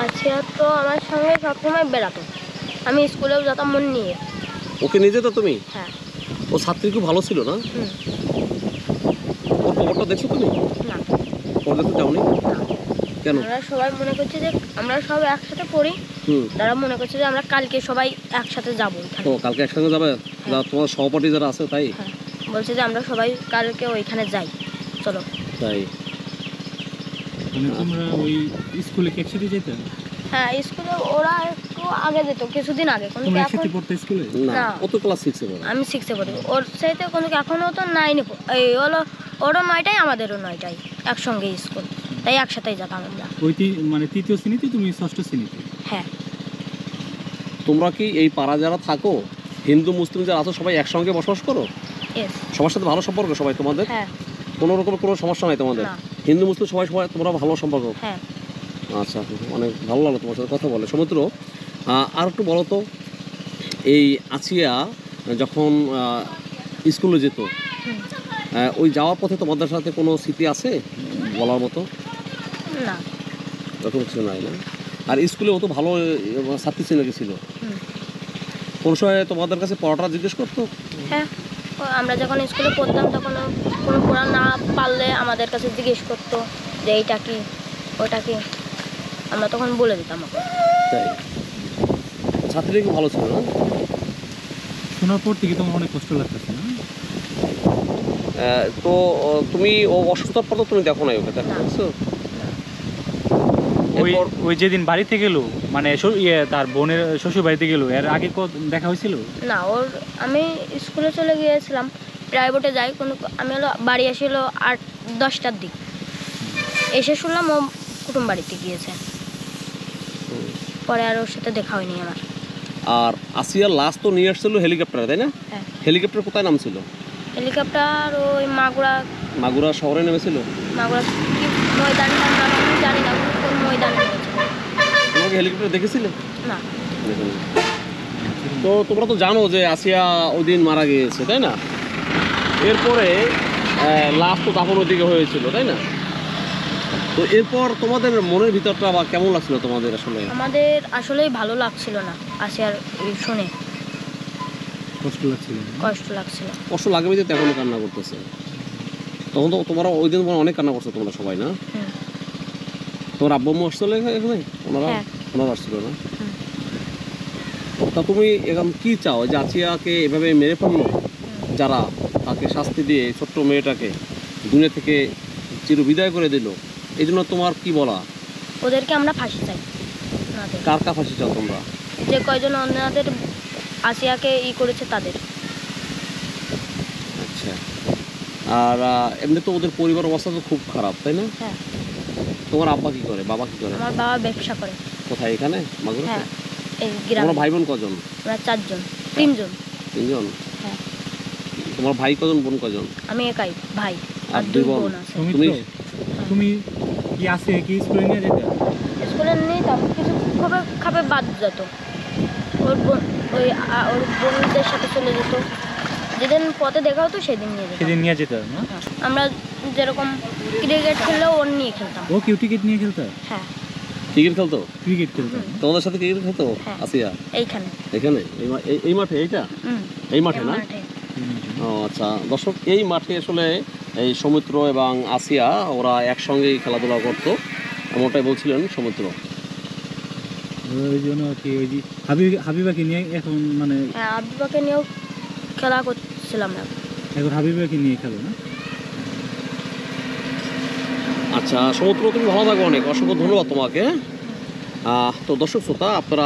আচ্ছা, তো আমার সঙ্গে সবসময় বেড়াতো, আমি স্কুলেও যেতাম মন নিয়ে। ওকে নিয়ে যেত তুমি? হ্যাঁ। ও ছাত্রী খুব ভালো ছিল না? ওর খবরটা দেখছো তুমি? না। খবর দেখতে যাওনি কেন? আমরা সবাই মনে করছি যে আমরা সব একসাথে পড়ি, তারা মনে করছে যে আমরা কালকে সবাই একসাথে যাবো। তো কালকে একসাথে যাবে? তোমার সহপাঠী যারা আছে তাই? হ্যাঁ, বলছে যে আমরা সবাই কালকে ওইখানে যাই, চলো। তাই তোমরা ওই স্কুলে কি একসাথে যেতে? হ্যাঁ, স্কুলে ওরা একটু আগে যেত, কিছুদিন আগে। তোমরা একসাথে পড়তে স্কুলে? না, ও তো ক্লাস 6 এ পড়ে। আমি 6 এ পড়ি। ওর সাথে কোনো এখনো তো 9 এ এই হলো, ওরও 9টায় আমাদেরও 9টায় একসঙ্গে স্কুল, তাই একসাথেই যেতাম আমরা। ওই মানে তৃতীয় শ্রেণীতে, তুমি ষষ্ঠ শ্রেণীতে? হ্যাঁ। তোমরা কি এই পাড়া যারা থাকো, হিন্দু মুসলিম যারা আছো, সবাই একসঙ্গে বসবাস করো? সবার সাথে ভালো সম্পর্ক সবাই তোমাদের? হ্যাঁ। কোনো রকম কোনো সমস্যা নাই তোমাদের? হিন্দু মুসলিম সবাই সবাই তোমরা ভালো সম্পর্ক? হ্যাঁ। আচ্ছা, অনেক ভালো লাগলো তোমার সাথে কথা বলে। সমুদ্র, আর একটু বলো তো, এই আসিয়া যখন স্কুলে যেত, ওই যাওয়ার পথে তোমাদের সাথে কোনো স্মৃতি আছে বলার মতো? না, এরকম কিছু নাই না? আর স্কুলে ও তো ভালো ছাত্রী ছিল কি ছিল? কোন সময় তোমাদের কাছে পড়াটা জিজ্ঞেস করতো? হ্যাঁ, আমরা যখন স্কুলে পড়তাম তখন কোনো পড়া না পারলে আমাদের কাছে জিজ্ঞেস করতো যে এইটা কি ওটা কি, আমরা তখন বলে দিতাম। তাই? ছাত্রী কি ভালো ছিল না? শোনার পর থেকে তোমার অনেক কষ্ট লাগতেছে না? তো তুমি ও অসুস্থতার পর তো তুমি দেখো নাই ওকে, দেখো? ওই যেদিন বাড়িতে গেল, মানে তার বোনের শ্বশুর বাড়িতে গেল, এর আগে দেখা হয়েছিল না? আমি স্কুলে চলে গিয়েছিলাম, প্রাইভেটে যাই, কোনো আমি বাড়ি আসিল 8-10টার দিক, এসে শুনলাম ও কুটুম বাড়িতে গিয়েছে, পরে আর ওর সাথে দেখা হয়নি আমার। আর আসিয়ার লাশ তো নিয়ে আসছিল হেলিকপ্টারে, তাই না? হ্যাঁ। হেলিকপ্টার কোথায় নামছিল? হেলিকপ্টার ওই মাগুরা শহরে নেমেছিল? মাগুরা কি ময়দানটার নাম আমি জানি না, কোন ময়দানে নেমেছিল। তোমাকে হেলিকপ্টার দেখেছিলে? না। তো তোমরা তো জানো যে আসিয়া ওই দিন মারা গিয়েছে, তাই না? এরপরে লাশ তো দাফন ওইদিকে হয়েছিল, তাই না? তো এরপর তোমাদের মনের ভিতরটা বা কেমন লাগছিল তোমাদের? আসলে আমাদের আসলেই ভালো লাগছিল না, আসিয়ার শুনে কষ্ট লাগছিল। কষ্ট লাগবে যে এখনো কান্না করতেছে। তখন তো তোমরা ওই দিন অনেক কান্না করছো তোমরা সবাই, না? তোমার আব্বু আম্মু আসছিল এখানে? ওনারা আসছিল না? তা তুমি এখন কি চাও যে আসিয়াকে এভাবে মেরে ফেললো যারা, তাকে শাস্তি দিয়ে ছোট্ট মেয়েটাকে দুনিয়া থেকে চিরবিদায় করে দিল, এই জন্য তোমার কি বলা? ওদেরকে আমরা ফাঁসি চাই। কার ফাঁসি চাও তোমরা? যে কয়জন ওনাদের আসিয়াকে করেছে তাদের। আচ্ছা, আর এমনি তো ওদের পরিবার অবস্থা তো খুব খারাপ, তাই না? হ্যাঁ। তোমার আব্বা কি করে, বাবা কি করে? আমার বাবা ব্যবসা করে। কোথায়? এখানে মাগুরাতে? হ্যাঁ, এই গ্রামে। তোমার ভাই বোন কজন? আমরা 4 জন। 3 জন। 3 জন? হ্যাঁ। তোমার ভাই কজন, বোন কজন? আমি একাই ভাই, আর 2 বোন আছে। তুমি কি আছে কি স্কুলে নিয়ে যেতে? স্কুলে নিয়ে যেতাম, কিছু খাবে বাদ যেত, ওর বোনদের সাথে চলে যেত, যেদিন পথে দেখা হতো সেদিন নিয়ে যেত না? আমরা যেরকম ক্রিকেট খেললেও ওর নিয়ে খেলতাম। ও কি ক্রিকেট নিয়ে খেলতো? হ্যাঁ। ক্রিকেট খেলতো? ক্রিকেট খেলতো তোমাদের সাথে? ক্রিকেট খেলতো আসিয়া এইখানে? এই মাঠে? এইটা এই মাঠে না? ও আচ্ছা, দর্শক, এই মাঠে আসলে এই সমুদ্র এবং আসিয়া ওরা একসঙ্গেই খেলাধুলা করতো, এমনটাই বলছিলেন সমুদ্র। ওই জন্য কি ওই যে হাবিবাকে নিয়ে এখন, মানে হাবিবাকে নিয়েও খেলা করছিলাম না, এখন হাবিবাকে নিয়ে খেলো না? আচ্ছা সমুদ্র, তুমি ভালো থাকো, অনেক অসংখ্য ধন্যবাদ তোমাকে। তো দর্শক শ্রোতা, আপনারা